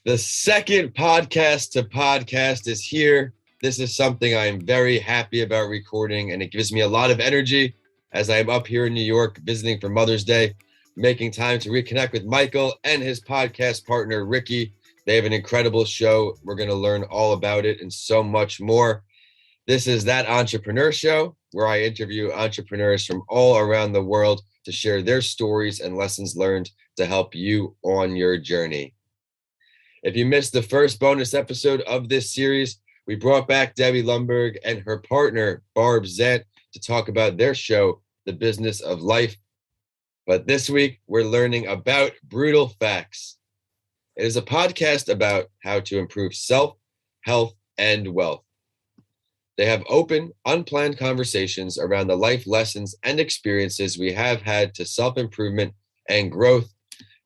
The second podcast to podcast is here. This is something I am very happy about recording, and it gives me a lot of energy as I am up here in New York visiting for Mother's Day, making time to reconnect with Michael and his podcast partner, Ricky. They have an incredible show. We're going to learn all about it and so much more. This is That Entrepreneur Show, where I interview entrepreneurs from all around the world to share their stories and lessons learned to help you on your journey. If you missed the first bonus episode of this series, we brought back Debbie Lundberg and her partner, Barb Zant, to talk about their show, The Business of Life. But this week, we're learning about Brutal Facts. It is a podcast about how to improve self, health, and wealth. They have open, unplanned conversations around the life lessons and experiences we have had to self-improvement and growth.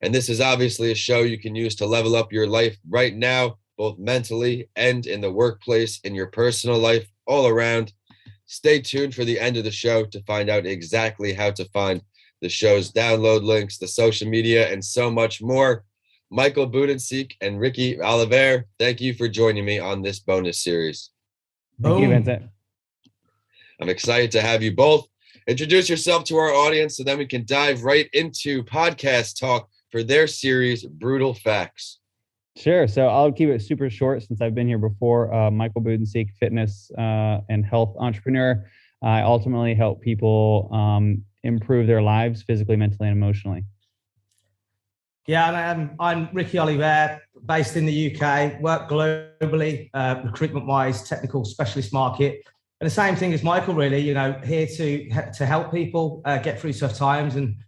And this is obviously a show you can use to level up your life right now, both mentally and in the workplace, in your personal life, all around. Stay tuned for the end of the show to find out exactly how to find the show's download links, the social media, and so much more. Michael Budensiek and Ricky Ollivierre, thank you for joining me on this bonus series. Thank you, Vincent. I'm excited to have you both. Introduce yourself to our audience so then we can dive right into podcast talk for their series, Brutal Facts. Sure. So I'll keep it super short since I've been here before. Michael Budensiek, fitness and health entrepreneur. I ultimately help people improve their lives physically, mentally, and emotionally. Yeah, and I'm Ricky Ollivierre, based in the UK, work globally, recruitment-wise, technical specialist market. And the same thing as Michael, really, here to help people get through tough times. And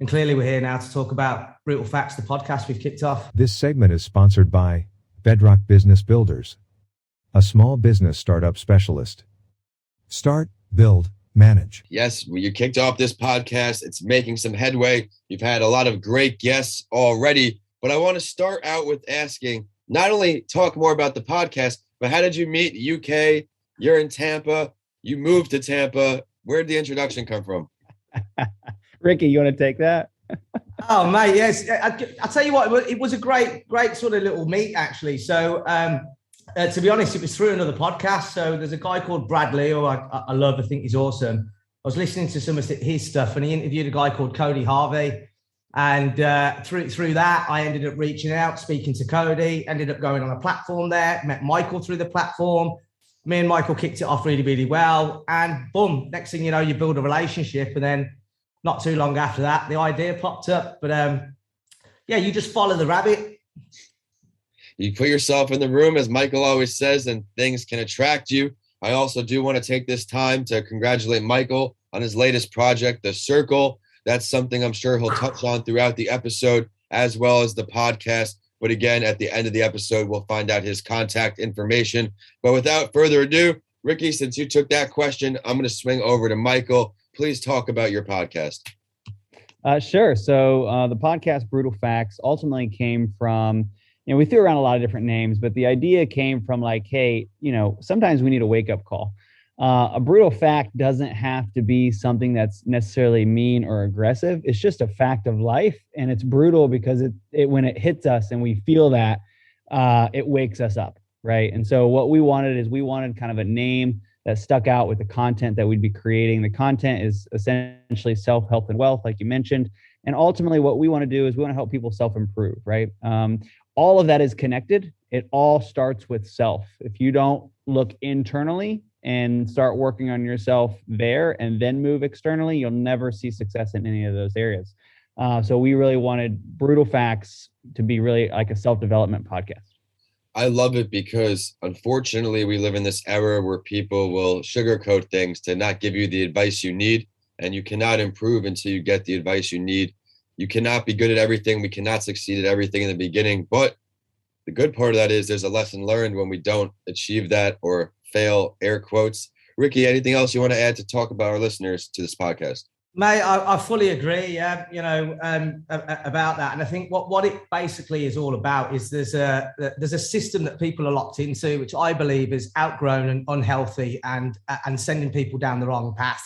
clearly we're here now to talk about Brutal Facts, the podcast we've kicked off. This segment is sponsored by Bedrock Business Builders, a small business startup specialist. Start, build, manage. Yes, you kicked off this podcast. It's making some headway. You've had a lot of great guests already, but I want to start out with asking, not only talk more about the podcast, but how did you meet UK? You're in Tampa. You moved to Tampa. Where did the introduction come from? Ricky, you want to take that? Oh, mate, yes. I'll tell you what, it was a great sort of little meet, actually. So, to be honest, it was through another podcast. So there's a guy called Bradley, who I love. I think he's awesome. I was listening to some of his stuff, and he interviewed a guy called Cody Harvey. And through that, I ended up reaching out, speaking to Cody, ended up going on a platform there, met Michael through the platform. Me and Michael kicked it off really, really well. And boom, next thing you know, you build a relationship. And then not too long after that, the idea popped up. But you just follow the rabbit. You put yourself in the room, as Michael always says, and things can attract you. I also do want to take this time to congratulate Michael on his latest project, The Circle. That's something I'm sure he'll touch on throughout the episode, as well as the podcast. But again, at the end of the episode, we'll find out his contact information. But without further ado, Ricky, since you took that question, I'm going to swing over to Michael. Please talk about your podcast. Sure. So the podcast Brutal Facts ultimately came from, we threw around a lot of different names, but the idea came from like, hey, sometimes we need a wake-up call. A brutal fact doesn't have to be something that's necessarily mean or aggressive. It's just a fact of life, and it's brutal because it when it hits us and we feel that, it wakes us up, right? And so what we wanted kind of a name that stuck out with the content that we'd be creating. The content is essentially self, health, and wealth, like you mentioned. And ultimately what we want to do is we want to help people self-improve, right? All of that is connected. It all starts with self. If you don't look internally and start working on yourself there and then move externally, you'll never see success in any of those areas. So we really wanted Brutal Facts to be really like a self-development podcast. I love it because unfortunately we live in this era where people will sugarcoat things to not give you the advice you need, and you cannot improve until you get the advice you need. You cannot be good at everything. We cannot succeed at everything in the beginning, but the good part of that is there's a lesson learned when we don't achieve that or fail, air quotes. Ricky, anything else you want to add to talk about our listeners to this podcast? Mate, I fully agree. Yeah, about that, and I think what it basically is all about is there's a system that people are locked into, which I believe is outgrown and unhealthy, and sending people down the wrong path.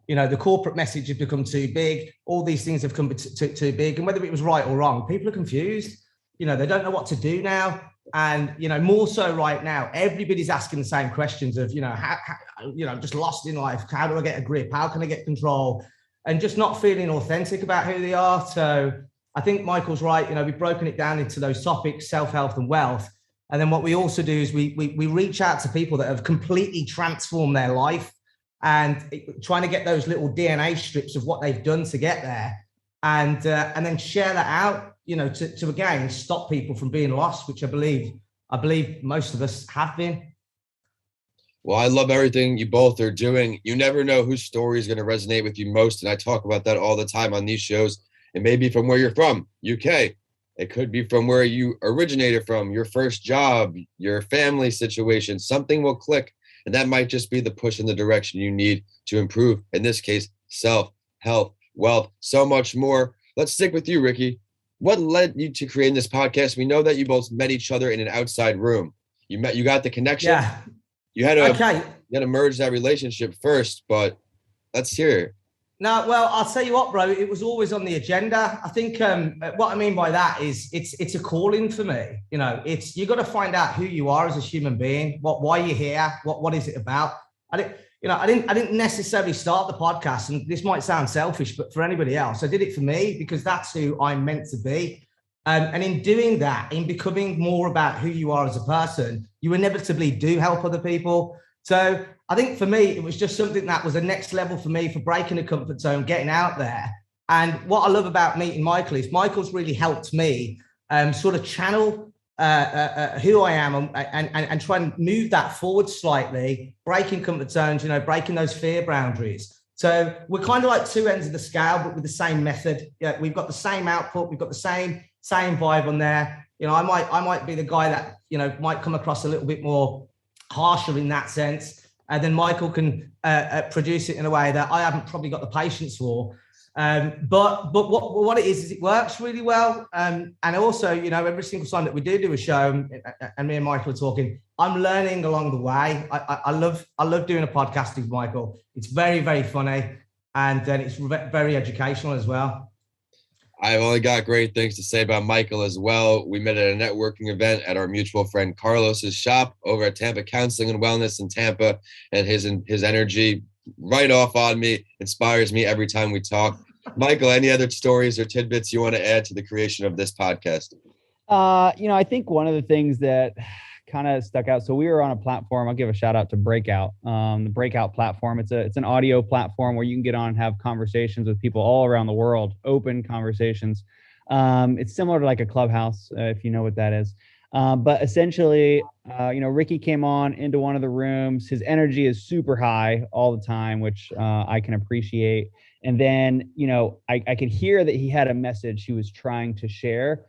The corporate message has become too big. All these things have become too big, and whether it was right or wrong, people are confused. They don't know what to do now. And, more so right now, everybody's asking the same questions of, how just lost in life. How do I get a grip? How can I get control? And just not feeling authentic about who they are. So I think Michael's right. We've broken it down into those topics, self-health and wealth. And then what we also do is we reach out to people that have completely transformed their life and trying to get those little DNA strips of what they've done to get there, and then share that out, to again stop people from being lost, which I believe most of us have been. Well, I love everything you both are doing. You never know whose story is going to resonate with you most, and I talk about that all the time on these shows. It may be from where you're from, UK. It could be from where you originated from, your first job, your family situation. Something will click, and that might just be the push in the direction you need to improve. In this case, self, health, wealth, so much more. Let's stick with you, Ricky. What led you to creating this podcast? We know that you both met each other in an outside room. You got the connection. Yeah. You had to merge that relationship first, but let's hear it. No, well, I'll tell you what, bro, it was always on the agenda. I think what I mean by that is it's a calling for me. You got to find out who you are as a human being, why you're here, what is it about. I didn't necessarily start the podcast, and this might sound selfish, but for anybody else, I did it for me because that's who I'm meant to be. And in doing that, in becoming more about who you are as a person, you inevitably do help other people. So I think for me, it was just something that was a next level for me for breaking the comfort zone, getting out there. And what I love about meeting Michael is Michael's really helped me sort of channel who I am and try and move that forward slightly, breaking comfort zones, breaking those fear boundaries. So we're kind of like two ends of the scale, but with the same method. Yeah, we've got the same output. We've got the same vibe on there. I might be the guy that, might come across a little bit more harsher in that sense. And then Michael can produce it in a way that I haven't probably got the patience for. But what it is it works really well. And also, every single time that we do a show and me and Michael are talking, I'm learning along the way. I love doing a podcast with Michael. It's very, very funny. And then it's very educational as well. I've only got great things to say about Michael as well. We met at a networking event at our mutual friend Carlos's shop over at Tampa Counseling and Wellness in Tampa, and his energy right off on me inspires me every time we talk. Michael, any other stories or tidbits you want to add to the creation of this podcast? I think one of the things that kind of stuck out. So we were on a platform. I'll give a shout out to Breakout, the Breakout platform. It's an audio platform where you can get on and have conversations with people all around the world, open conversations. It's similar to like a Clubhouse, if you know what that is. But essentially, Ricky came on into one of the rooms. His energy is super high all the time, which I can appreciate. And then, I could hear that he had a message he was trying to share,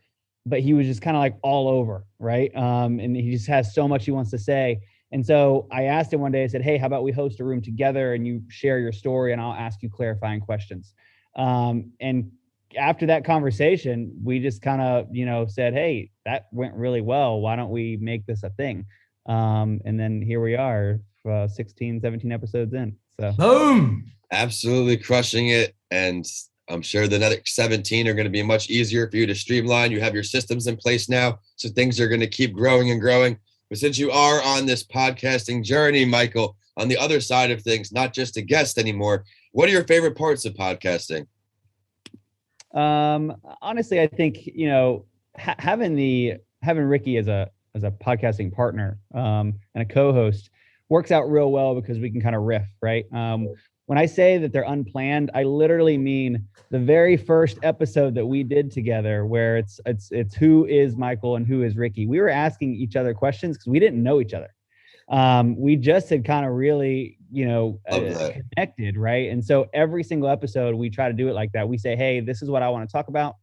but he was just kind of like all over, right? And he just has so much he wants to say. And so I asked him one day, I said, hey, how about we host a room together and you share your story and I'll ask you clarifying questions. And after that conversation, we just kind of, said, hey, that went really well. Why don't we make this a thing? And then here we are, 16, 17 episodes in. So boom. Absolutely crushing it. And I'm sure the next 17 are going to be much easier for you to streamline. You have your systems in place now, so things are going to keep growing and growing. But since you are on this podcasting journey, Michael, on the other side of things, not just a guest anymore, what are your favorite parts of podcasting? Honestly, I think, having Ricky as a podcasting partner and a co-host works out real well because we can kind of riff, right? When I say that they're unplanned, I literally mean the very first episode that we did together, where it's who is Michael and who is Ricky. We were asking each other questions because we didn't know each other. We just had kind of really, connected, right? And so every single episode, we try to do it like that. We say, hey, this is what I want to talk about.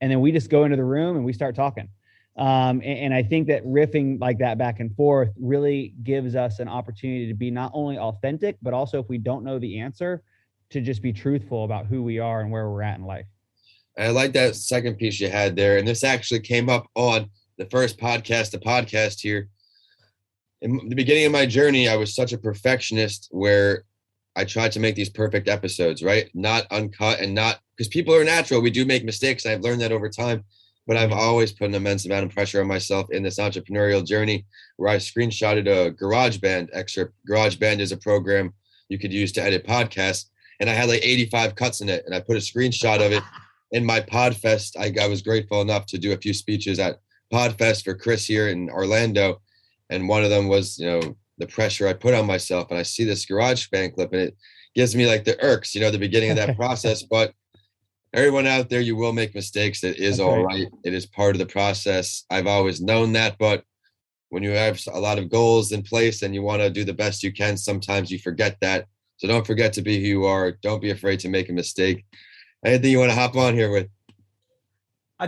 And then we just go into the room and we start talking. And I think that riffing like that back and forth really gives us an opportunity to be not only authentic, but also if we don't know the answer, to just be truthful about who we are and where we're at in life. I like that second piece you had there. And this actually came up on the first podcast here. In the beginning of my journey, I was such a perfectionist where I tried to make these perfect episodes, right? Not uncut and not, because people are natural. We do make mistakes. I've learned that over time. but I've always put an immense amount of pressure on myself in this entrepreneurial journey where I screenshotted a GarageBand excerpt. GarageBand is a program you could use to edit podcasts. And I had like 85 cuts in it. And I put a screenshot of it in my Podfest. I was grateful enough to do a few speeches at Podfest for Chris here in Orlando. And one of them was, the pressure I put on myself. And I see this GarageBand clip and it gives me like the irks, the beginning of that process. But everyone out there, you will make mistakes. That is all right. It is part of the process. I've always known that. But when you have a lot of goals in place and you want to do the best you can, sometimes you forget that. So don't forget to be who you are. Don't be afraid to make a mistake. Anything you want to hop on here with? I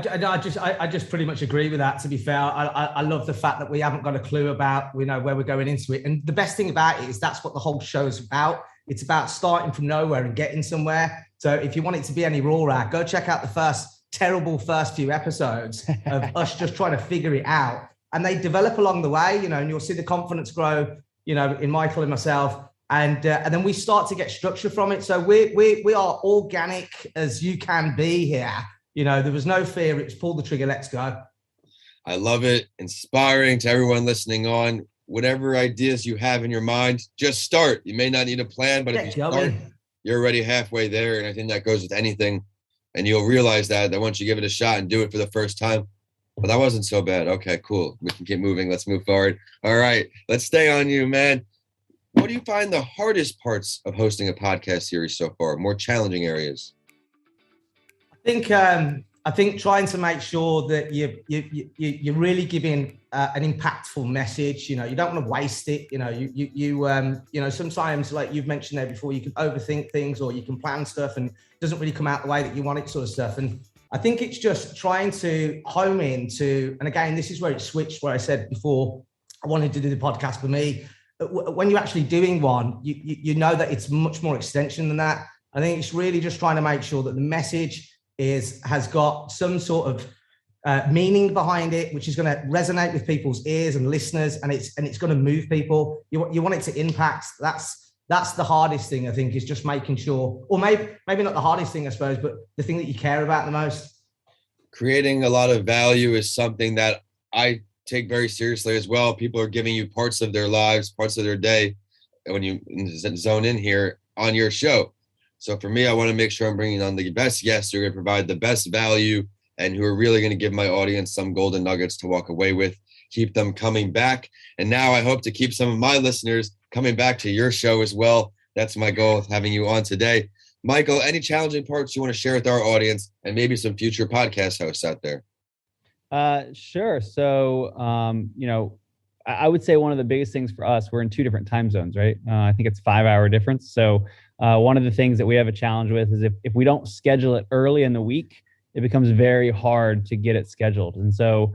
just pretty much agree with that. To be fair, I love the fact that we haven't got a clue about, where we're going into it. And the best thing about it is that's what the whole show is about. It's about starting from nowhere and getting somewhere. So if you want it to be any rawer, go check out the terrible first few episodes of us just trying to figure it out. And they develop along the way, and you'll see the confidence grow, in Michael and myself. And then we start to get structure from it. So we are organic as you can be here. There was no fear. It was pull the trigger. Let's go. I love it. Inspiring to everyone listening on. Whatever ideas you have in your mind, just start. You may not need a plan, but if you start, you're already halfway there. And I think that goes with anything. And you'll realize that once you give it a shot and do it for the first time, well, that wasn't so bad. Okay, cool. We can keep moving. Let's move forward. All right. Let's stay on you, man. What do you find the hardest parts of hosting a podcast series so far? More challenging areas? I think trying to make sure that you're really giving an impactful message. You don't want to waste it. Sometimes, like you've mentioned there before, you can overthink things or you can plan stuff and it doesn't really come out the way that you want it, sort of stuff. And I think it's just trying to home into, and again, this is where it switched, where I said before, I wanted to do the podcast for me. When you're actually doing one, you know that it's much more extension than that. I think it's really just trying to make sure that the message has got some sort of meaning behind it, which is going to resonate with people's ears and listeners, and it's going to move people. You want it to impact. That's the hardest thing, I think, is just making sure, or maybe not the hardest thing, I suppose, but the thing that you care about the most. Creating a lot of value is something that I take very seriously as well. People are giving you parts of their lives, parts of their day, when you zone in here on your show. So for me, I want to make sure I'm bringing on the best guests who are going to provide the best value and who are really going to give my audience some golden nuggets to walk away with, keep them coming back. And now I hope to keep some of my listeners coming back to your show as well. That's my goal with having you on today. Michael, any challenging parts you want to share with our audience and maybe some future podcast hosts out there? Sure. So, I would say one of the biggest things for us, we're in 2 different time zones, right? I think it's 5-hour difference. So one of the things that we have a challenge with is if we don't schedule it early in the week, it becomes very hard to get it scheduled. And so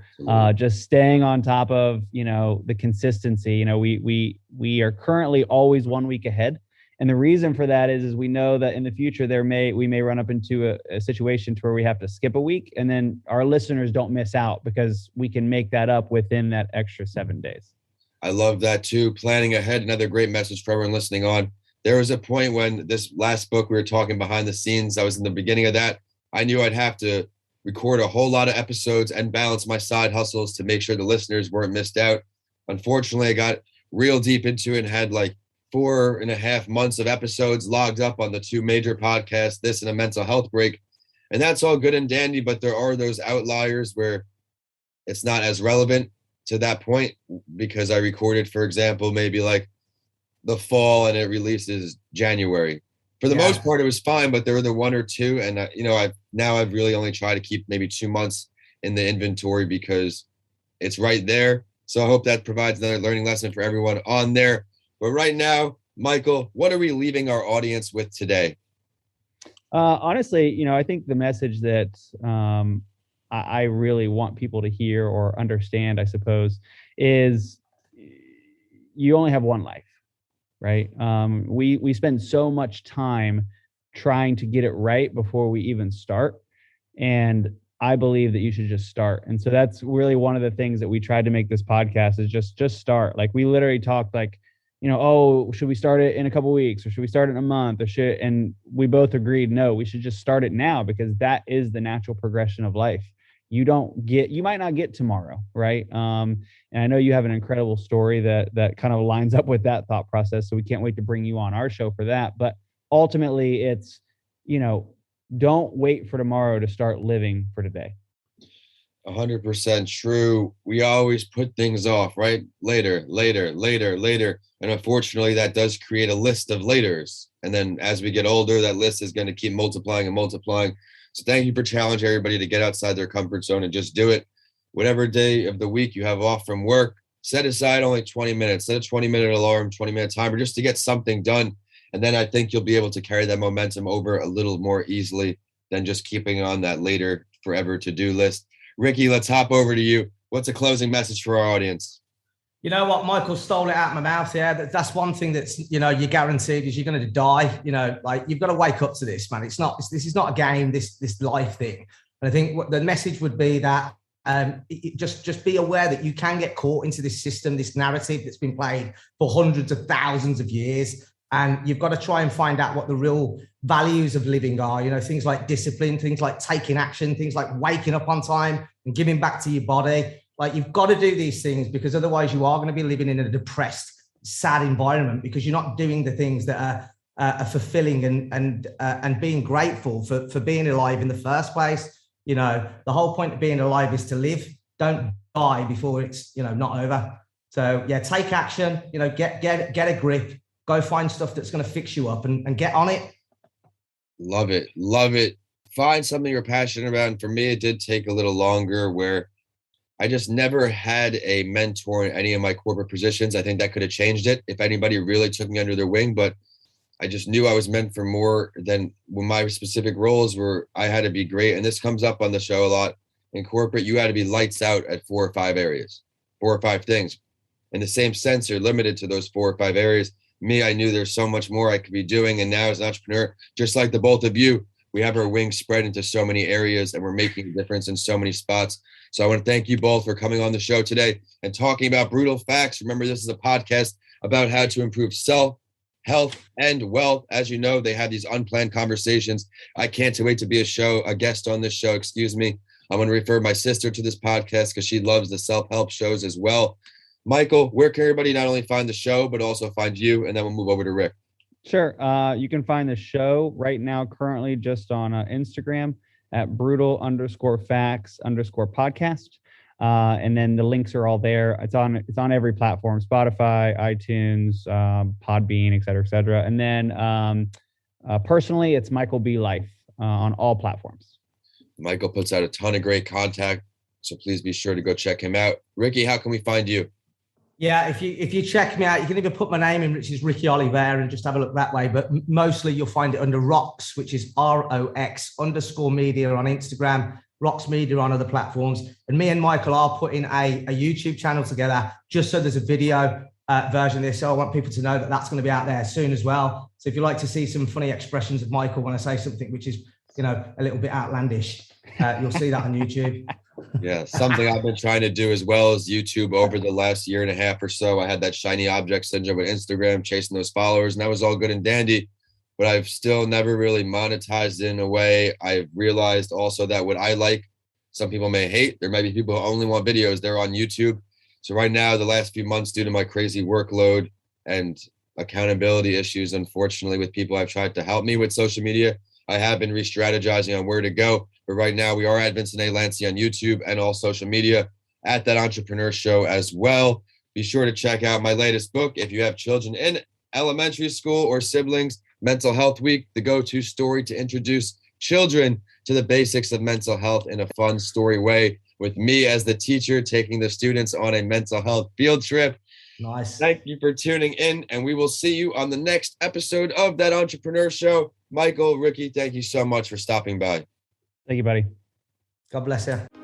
just staying on top of, the consistency, we are currently always 1 week ahead. And the reason for that is we know that in the future we may run up into a situation to where we have to skip a week, and then our listeners don't miss out because we can make that up within that extra 7 days. I love that too. Planning ahead, another great message for everyone listening on. There was a point when this last book we were talking behind the scenes, I was in the beginning of that. I knew I'd have to record a whole lot of episodes and balance my side hustles to make sure the listeners weren't missed out. Unfortunately, I got real deep into it and had like 4.5 months of episodes logged up on the 2 major podcasts, this and a mental health break. And that's all good and dandy, but there are those outliers where it's not as relevant to that point because I recorded, for example, maybe like the fall and it releases January. For the most part, it was fine, but there were the 1 or 2. And, I've really only tried to keep maybe 2 months in the inventory because it's right there. So I hope that provides another learning lesson for everyone on there. But right now, Michael, what are we leaving our audience with today? Honestly, I think the message that I really want people to hear or understand, I suppose, is you only have one life, right? We spend so much time trying to get it right before we even start. And I believe that you should just start. And so that's really one of the things that we tried to make this podcast is just start. Like we literally talked like, should we start it in a couple of weeks or should we start it in a month and we both agreed, no, we should just start it now because that is the natural progression of life. you might not get tomorrow, right? And I know you have an incredible story that kind of lines up with that thought process. So we can't wait to bring you on our show for that. But ultimately, it's, don't wait for tomorrow to start living for today. 100% true. We always put things off, right? Later. And unfortunately, that does create a list of laters. And then as we get older, that list is going to keep multiplying and multiplying. So thank you for challenging everybody to get outside their comfort zone and just do it. Whatever day of the week you have off from work, set aside only 20 minutes, set a 20-minute alarm, 20-minute timer, just to get something done. And then I think you'll be able to carry that momentum over a little more easily than just keeping on that later forever to-do list. Ricky, let's hop over to you. What's a closing message for our audience? You know what? Michael stole it out of my mouth. Yeah, that's one thing that's, you're guaranteed is you're going to die. Like you've got to wake up to this, man. This is not a game, this life thing. And I think what the message would be that just be aware that you can get caught into this system, this narrative that's been played for hundreds of thousands of years. And you've got to try and find out what the real values of living are, things like discipline, things like taking action, things like waking up on time and giving back to your body. Like you've got to do these things because otherwise you are going to be living in a depressed, sad environment because you're not doing the things that are fulfilling and being grateful for being alive in the first place. The whole point of being alive is to live. Don't die before it's, not over. So yeah, take action, get a grip. Go find stuff that's going to fix you up and get on it. Love it. Find something you're passionate about. And for me, it did take a little longer where I just never had a mentor in any of my corporate positions. I think that could have changed it if anybody really took me under their wing, but I just knew I was meant for more than when my specific roles were. I had to be great. And this comes up on the show a lot. In corporate, you had to be lights out at 4 or 5 areas, 4 or 5 things. In the same sense, you're limited to those 4 or 5 areas. Me, I knew there's so much more I could be doing. And now as an entrepreneur, just like the both of you, we have our wings spread into so many areas and we're making a difference in so many spots. So I want to thank you both for coming on the show today and talking about brutal facts. Remember, this is a podcast about how to improve self, health, and wealth. As you know, they have these unplanned conversations. I can't wait to be a guest on this show. I'm going to refer my sister to this podcast because she loves the self-help shows as well. Michael, where can everybody not only find the show, but also find you? And then we'll move over to Rick. Sure. You can find the show right now, currently just on Instagram at brutal_facts_podcast. And then the links are all there. It's on every platform, Spotify, iTunes, Podbean, et cetera. And then personally, it's Michael B. Life on all platforms. Michael puts out a ton of great content, so please be sure to go check him out. Ricky, how can we find you? Yeah, if you check me out, you can even put my name in, which is Ricky Ollivierre, and just have a look that way. But mostly you'll find it under Rox, which is ROX_media on Instagram, Rox Media on other platforms. And me and Michael are putting a YouTube channel together just so there's a video version of this. So I want people to know that that's going to be out there soon as well. So if you like to see some funny expressions of Michael when I say something which is, a little bit outlandish, you'll see that on YouTube. Yeah, something I've been trying to do as well as YouTube over the last year and a half or so. I had that shiny object syndrome with Instagram, chasing those followers, and that was all good and dandy, but I've still never really monetized it in a way. I've realized also that what I like, some people may hate. There might be people who only want videos. They're on YouTube. So right now, the last few months, due to my crazy workload and accountability issues, unfortunately, with people I've tried to help me with social media, I have been re-strategizing on where to go. But right now we are at Vincent A. Lanci on YouTube and all social media, at That Entrepreneur Show as well. Be sure to check out my latest book. If you have children in elementary school or siblings, Mental Health Week, the go-to story to introduce children to the basics of mental health in a fun story way, with me as the teacher taking the students on a mental health field trip. Nice. Thank you for tuning in, and we will see you on the next episode of That Entrepreneur Show. Michael, Ricky, thank you so much for stopping by. Thank you, buddy. God bless you.